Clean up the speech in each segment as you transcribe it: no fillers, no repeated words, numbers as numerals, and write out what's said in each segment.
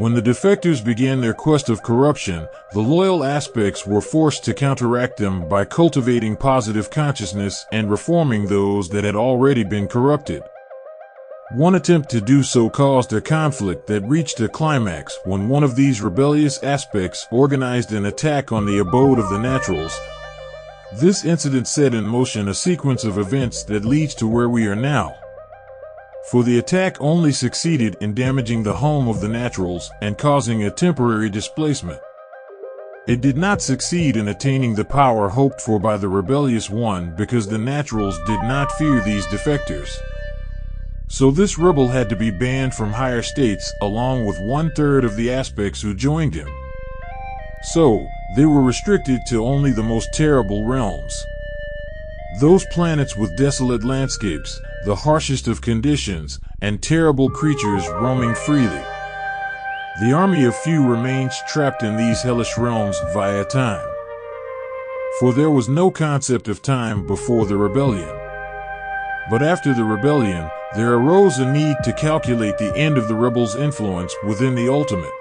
When the defectors began their quest of corruption, the loyal aspects were forced to counteract them by cultivating positive consciousness and reforming those that had already been corrupted. One attempt to do so caused a conflict that reached a climax when one of these rebellious aspects organized an attack on the abode of the naturals. This incident set in motion a sequence of events that leads to where we are now. For the attack only succeeded in damaging the home of the naturals and causing a temporary displacement. It did not succeed in attaining the power hoped for by the rebellious one because the naturals did not fear these defectors. So this rebel had to be banned from higher states along with 1/3 of the aspects who joined him. So, they were restricted to only the most terrible realms. Those planets with desolate landscapes, the harshest of conditions, and terrible creatures roaming freely. The army of few remains trapped in these hellish realms via time. For there was no concept of time before the rebellion. But after the rebellion, there arose a need to calculate the end of the rebels' influence within the ultimate.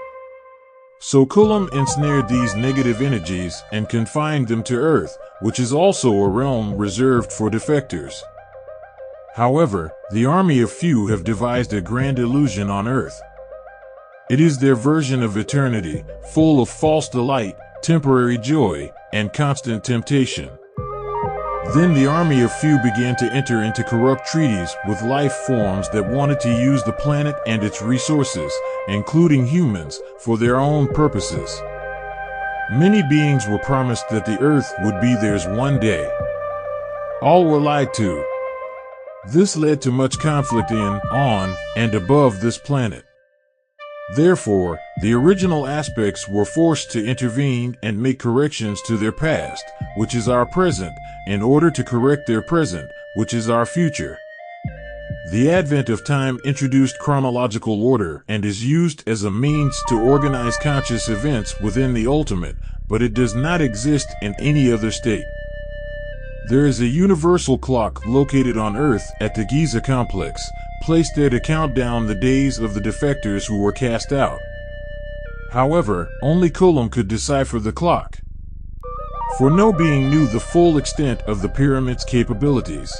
So Kulam ensnared these negative energies and confined them to Earth, which is also a realm reserved for defectors. However, the army of few have devised a grand illusion on Earth. It is their version of eternity, full of false delight, temporary joy, and constant temptation. Then the army of few began to enter into corrupt treaties with life forms that wanted to use the planet and its resources, including humans, for their own purposes. Many beings were promised that the Earth would be theirs one day. All were lied to. This led to much conflict in, on, and above this planet. Therefore, the original aspects were forced to intervene and make corrections to their past, which is our present, in order to correct their present, which is our future. The advent of time introduced chronological order and is used as a means to organize conscious events within the ultimate, but it does not exist in any other state. There is a universal clock located on Earth at the Giza complex, placed there to count down the days of the defectors who were cast out. However, only Kulam could decipher the clock. For no being knew the full extent of the pyramid's capabilities.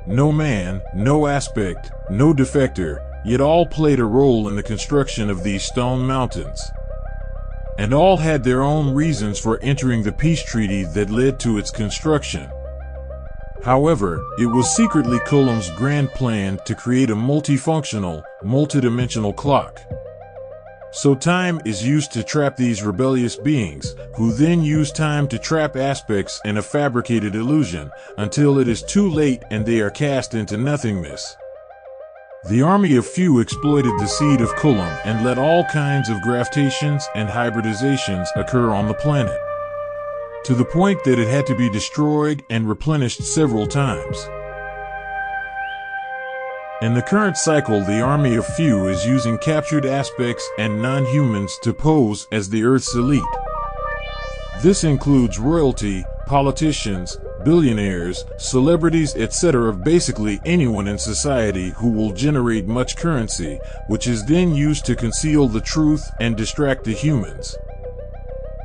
No man, no aspect, no defector, yet all played a role in the construction of these stone mountains. And all had their own reasons for entering the peace treaty that led to its construction. However, it was secretly Kulam's grand plan to create a multifunctional, multidimensional clock. So time is used to trap these rebellious beings, who then use time to trap aspects in a fabricated illusion, until it is too late and they are cast into nothingness. The army of few exploited the seed of Kulam and let all kinds of graftations and hybridizations occur on the planet, to the point that it had to be destroyed and replenished several times. In the current cycle, the army of few is using captured aspects and non-humans to pose as the Earth's elite. This includes royalty, politicians, billionaires, celebrities, etc. Basically anyone in society who will generate much currency, which is then used to conceal the truth and distract the humans.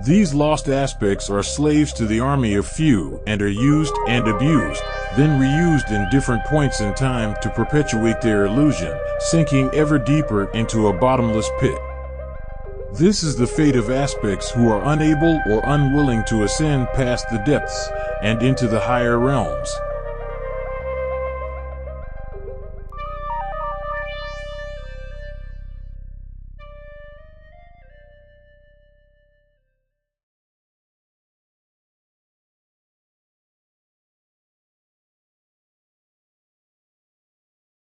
These lost aspects are slaves to the army of few and are used and abused, then reused in different points in time to perpetuate their illusion, sinking ever deeper into a bottomless pit. This is the fate of aspects who are unable or unwilling to ascend past the depths and into the higher realms.